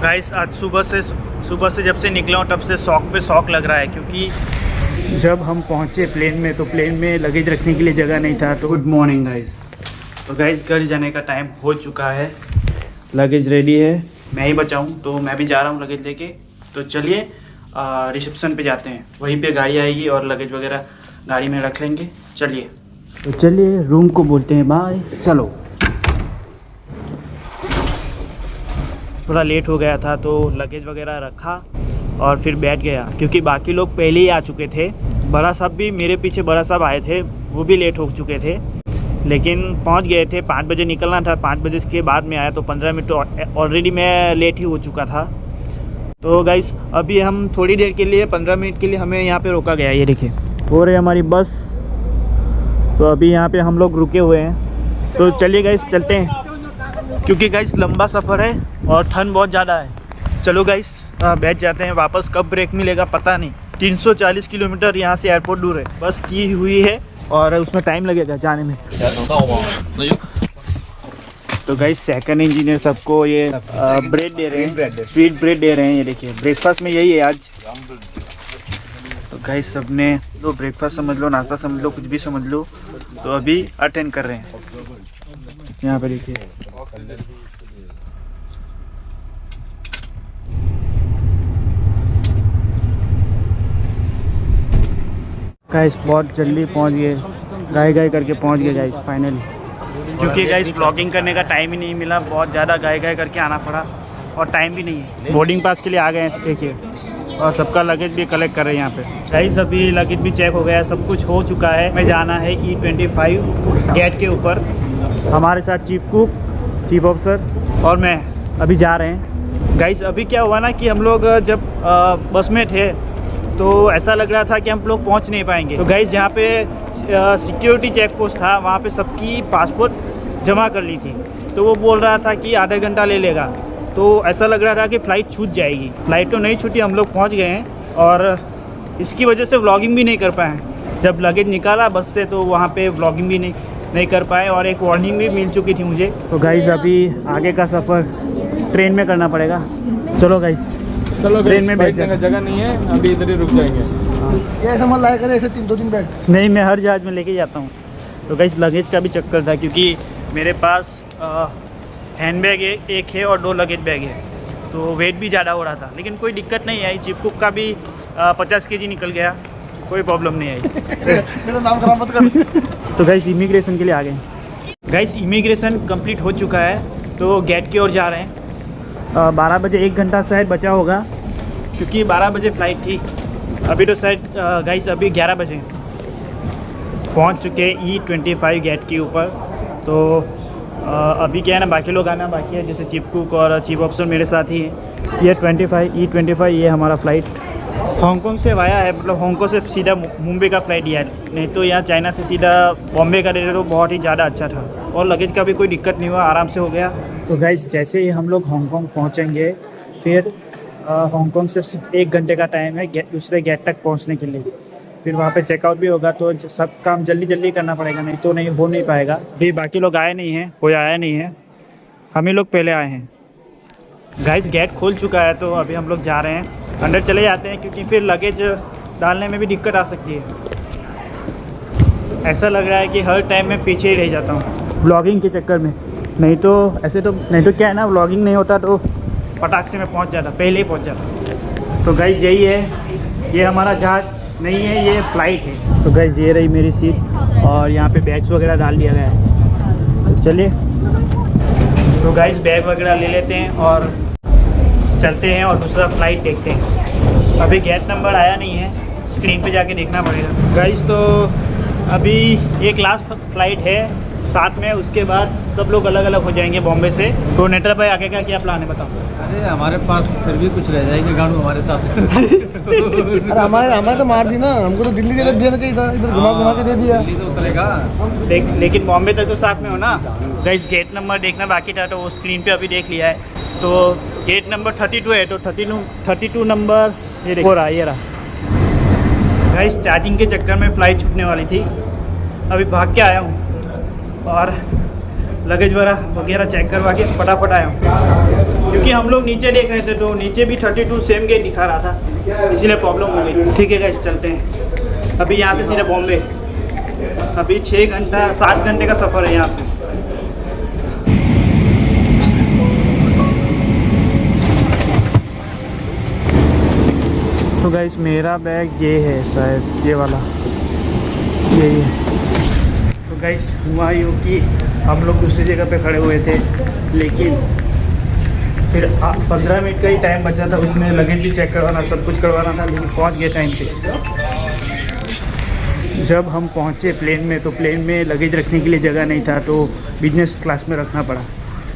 Guys आज सुबह से जब से निकला हूँ तब से शौक पे शौक लग रहा है, क्योंकि जब हम पहुँचे प्लेन में तो प्लेन में लगेज रखने के लिए जगह नहीं था। तो गुड मॉर्निंग गाइस। तो गाइस घर जाने का टाइम हो चुका है, लगेज रेडी है, मैं ही बचाऊँ तो मैं भी जा रहा हूँ लगेज लेके। तो चलिए रिसेप्शन पे जाते हैं, वहीं पे गाड़ी आएगी और लगेज वगैरह गाड़ी में रख लेंगे। चलिए तो चलिए रूम को बोलते हैं बाय। चलो थोड़ा लेट हो गया था तो लगेज वगैरह रखा और फिर बैठ गया, क्योंकि बाकी लोग पहले ही आ चुके थे। बड़ा साहब भी मेरे पीछे बड़ा साहब आए थे, वो भी लेट हो चुके थे, लेकिन पहुंच गए थे। 5 बजे निकलना था, 5 बजे के बाद में आया तो 15 मिनट ऑलरेडी मैं लेट ही हो चुका था। तो गाइस अभी हम थोड़ी देर के लिए 15 मिनट के लिए हमें यहाँ पे रोका गया। ये देखिए हो रही हमारी बस, तो अभी यहाँ पे हम लोग रुके हुए हैं। तो चलिए गाइस चलते हैं, क्योंकि गाइस लंबा सफ़र है और ठंड बहुत ज़्यादा है। चलो गाइस बैठ जाते हैं। वापस कब ब्रेक मिलेगा पता नहीं। 340 किलोमीटर यहाँ से एयरपोर्ट दूर है, बस की हुई है और उसमें टाइम लगेगा जाने में। तो गाइस सेकंड इंजीनियर सबको ये ब्रेड दे रहे हैं, स्वीट ब्रेड दे रहे हैं। ये देखिए ब्रेकफास्ट में यही है आज। तो गाइस सबने लो, ब्रेकफास्ट समझ लो, नाश्ता समझ लो, कुछ भी समझ लो। तो अभी अटेंड कर रहे हैं। यहाँ पे देखिए गाइस बहुत जल्दी पहुंच गए, गाय करके पहुंच गए गाइस फाइनली। क्योंकि गाइस व्लॉगिंग करने का टाइम ही नहीं मिला, बहुत ज़्यादा गाय करके आना पड़ा और टाइम भी नहीं है। बोर्डिंग पास के लिए आ गए हैं देखिए, और सबका लगेज भी कलेक्ट कर रहे हैं यहाँ पे। गाइस अभी लगेज भी चेक हो गया, सब कुछ हो चुका है। हमें जाना है E25 गेट के ऊपर। हमारे साथ चीफ ऑफिसर और मैं अभी जा रहे हैं। गाइस अभी क्या हुआ ना कि हम लोग जब बस में थे तो ऐसा लग रहा था कि हम लोग पहुंच नहीं पाएंगे। तो गाइस जहाँ पे सिक्योरिटी चेक पोस्ट था वहाँ पे सबकी पासपोर्ट जमा कर ली थी, तो वो बोल रहा था कि आधा घंटा ले लेगा। तो ऐसा लग रहा था कि फ़्लाइट छूट जाएगी। फ़्लाइट तो नहीं छूटी, हम लोग पहुँच गए हैं और इसकी वजह से व्लॉगिंग भी नहीं कर पाए। जब लगेज निकाला बस से तो वहाँ पर व्लॉगिंग भी नहीं कर पाए और एक वार्निंग भी मिल चुकी थी मुझे। तो गाइस अभी आगे का सफ़र ट्रेन में करना पड़ेगा। चलो गाइस चलो ट्रेन में बैठ जाएंगे, जगह नहीं है, अभी इधर ही रुक जाएंगे। ये समझ लाया करे ऐसे 2-3 बैग नहीं, मैं हर जहाज़ में लेके जाता हूँ। तो गाइस लगेज का भी चक्कर था, क्योंकि मेरे पास हैंड बैग एक है और 2 लगेज बैग है, तो वेट भी ज़्यादा हो रहा था। लेकिन कोई दिक्कत नहीं आई। चीफ कुक का भी 50 kg निकल गया, कोई प्रॉब्लम नहीं आई। मेरा नाम खराब मत कर। तो गाइस इमिग्रेशन के लिए आ गए। गाइस इमिग्रेशन कंप्लीट हो चुका है, तो गेट की ओर जा रहे हैं। 12 बजे 1 घंटा शायद बचा होगा, क्योंकि 12 बजे फ़्लाइट थी। अभी तो शायद गाइस अभी 11 बजे पहुंच चुके E25 गेट के ऊपर। तो अभी क्या है ना, बाकी लोग आना बाकी है, जैसे चीफ कुक और चीफ ऑफिसर मेरे साथ ही हैं। ये E25 ये हमारा फ़्लाइट हांगकांग से वाया है, मतलब हांगकांग से सीधा मुंबई का फ़्लाइट दिया है। नहीं तो यहाँ चाइना से सीधा बॉम्बे का देते तो बहुत ही ज़्यादा अच्छा था, और लगेज का भी कोई दिक्कत नहीं हुआ, आराम से हो गया। तो गाइस जैसे ही हम लोग हांगकांग पहुँचेंगे, फिर हांगकांग से 1 घंटे का टाइम है दूसरे गेट तक पहुँचने के लिए। फिर वहाँ पे चेकआउट भी होगा, तो सब काम जल्दी करना पड़ेगा, नहीं तो नहीं हो नहीं पाएगा। अभी बाकी लोग आए नहीं हैं, कोई आया नहीं है, हम ही लोग पहले आए हैं। गाइस गेट खोल चुका है, तो अभी हम लोग जा रहे हैं, अंदर चले जाते हैं, क्योंकि फिर लगेज डालने में भी दिक्कत आ सकती है। ऐसा लग रहा है कि हर टाइम मैं पीछे ही रह जाता हूँ व्लॉगिंग के चक्कर में। नहीं तो क्या है ना, व्लॉगिंग नहीं होता तो फटाक से मैं पहुँच जाता, पहले ही पहुँच जाता। तो गाइस यही है, ये हमारा जहाज़ नहीं है, ये फ़्लाइट है। तो गाइस ये रही मेरी सीट और यहाँ पे बैग्स वगैरह डाल दिया गया है। तो चलिए तो गाइस बैग वगैरह ले लेते हैं और चलते हैं और दूसरा फ़्लाइट देखते हैं। अभी गेट नंबर आया नहीं है, स्क्रीन पे जाके देखना पड़ेगा। गाइस तो अभी एक लास्ट फ़्लाइट है साथ में, उसके बाद सब लोग अलग अलग हो जाएंगे बॉम्बे से। तो नेटर भाई आगे का क्या प्लान है बताओ। अरे हमारे पास फिर भी कुछ रह जाएंगे गाड़ू हमारे साथ। अरे हमारे तो मार दी ना, हमको तो दिल्ली देना चाहिए था, इधर घुमा के दे दिया। दिल्ली तो उतरेगा, लेकिन बॉम्बे तक तो साथ में हो ना। गाइस गेट नंबर देखना बाकी था, तो वो स्क्रीन पे अभी देख लिया है। तो गेट नंबर 32 है, तो 32 नंबर ये देखो रहा, ये रहा। गाइस चार्जिंग के चक्कर में फ़्लाइट छूटने वाली थी, अभी भाग के आया हूँ और लगेज वगैरह चेक करवा के फटाफट आया हूँ। क्योंकि हम लोग नीचे देख रहे थे तो नीचे भी 32 सेम गेट दिखा रहा था, इसीलिए प्रॉब्लम हो गई। ठीक है गाइस, चलते हैं अभी यहाँ से सीधा बॉम्बे। अभी 7 घंटे का सफ़र है यहाँ से। तो गाइस मेरा बैग ये है, शायद ये वाला यही है। तो गाइस हुआ यूँ कि हम लोग दूसरी जगह पे खड़े हुए थे, लेकिन फिर 15 मिनट का ही टाइम बचा था, उसमें लगेज भी चेक करवाना, सब कुछ करवाना था, लेकिन पहुंच गए टाइम पे। जब हम पहुंचे प्लेन में तो प्लेन में लगेज रखने के लिए जगह नहीं था, तो बिजनेस क्लास में रखना पड़ा।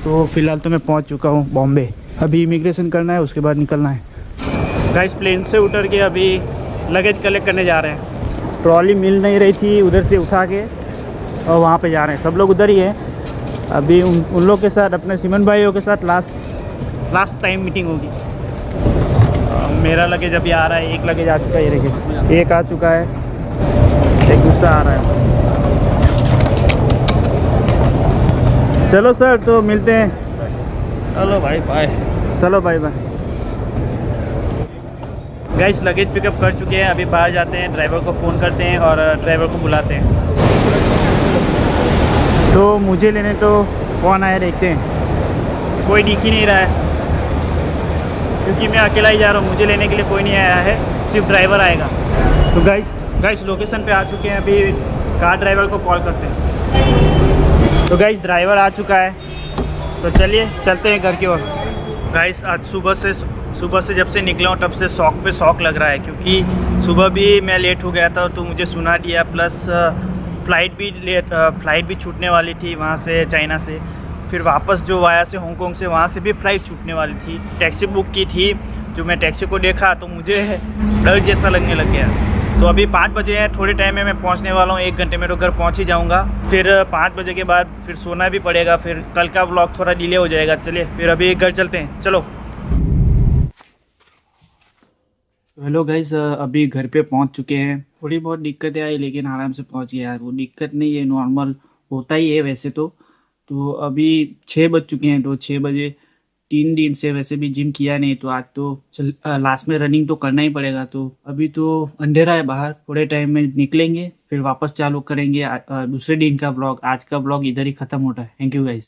तो फ़िलहाल तो मैं पहुंच चुका हूं बॉम्बे। अभी इमिग्रेशन करना है, उसके बाद निकलना है। गाइस प्लेन से उतर के अभी लगेज कलेक्ट करने जा रहे हैं। ट्रॉली मिल नहीं रही थी, उधर से उठा के और वहाँ पे जा रहे हैं। सब लोग उधर ही हैं। अभी उन लोग के साथ, अपने सिमन भाइयों के साथ लास्ट टाइम मीटिंग होगी। मेरा लगेज अभी आ रहा है, एक लगेज आ चुका है, ये देखिए एक आ चुका है, एक दूसरा आ रहा है। चलो सर, तो मिलते हैं। चलो भाई बाय। चलो bye bye. Guys luggage pickup कर चुके हैं, अभी बाहर जाते हैं, ड्राइवर को फ़ोन करते हैं और ड्राइवर को बुलाते हैं। तो मुझे लेने तो कौन आया देखते हैं। कोई दिख ही नहीं रहा है क्योंकि मैं अकेला ही जा रहा हूँ, मुझे लेने के लिए कोई नहीं आया है, सिर्फ ड्राइवर आएगा। तो गाइस लोकेशन पे आ चुके हैं, अभी कार ड्राइवर को कॉल करते हैं। तो गाइस ड्राइवर आ चुका है, तो चलिए चलते हैं घर की ओर। गाइस आज सुबह से जब से निकला हूँ तब से शौक पे शौक लग रहा है, क्योंकि सुबह भी मैं लेट हो गया था तो मुझे सुना दिया, प्लस फ्लाइट भी छूटने वाली थी वहाँ से, चाइना से। फिर वापस जो वाया से हांगकांग से, वहाँ से भी फ़्लाइट छूटने वाली थी। टैक्सी बुक की थी, जो मैं टैक्सी को देखा तो मुझे डर जैसा लगने लग गया। तो अभी 5 बजे हैं, थोड़े टाइम में मैं पहुँचने वाला हूँ, 1 घंटे में तो घर पहुँच ही जाऊँगा। फिर 5 बजे के बाद फिर सोना भी पड़ेगा, फिर कल का व्लॉग थोड़ा डिले हो जाएगा। चलिए फिर अभी घर चलते हैं, चलो। हेलो गाइस, अभी घर पे पहुंच चुके हैं। थोड़ी बहुत दिक्कतें आई लेकिन आराम से पहुंच गए यार। वो दिक्कत नहीं है, नॉर्मल होता ही है वैसे तो अभी 6 बज चुके हैं। तो 6 बजे 3 दिन से वैसे भी जिम किया नहीं, तो आज तो लास्ट में रनिंग तो करना ही पड़ेगा। तो अभी तो अंधेरा है बाहर, थोड़े टाइम में निकलेंगे, फिर वापस चालू करेंगे दूसरे दिन का ब्लॉग। आज का ब्लॉग इधर ही ख़त्म होता है। Thank you guys.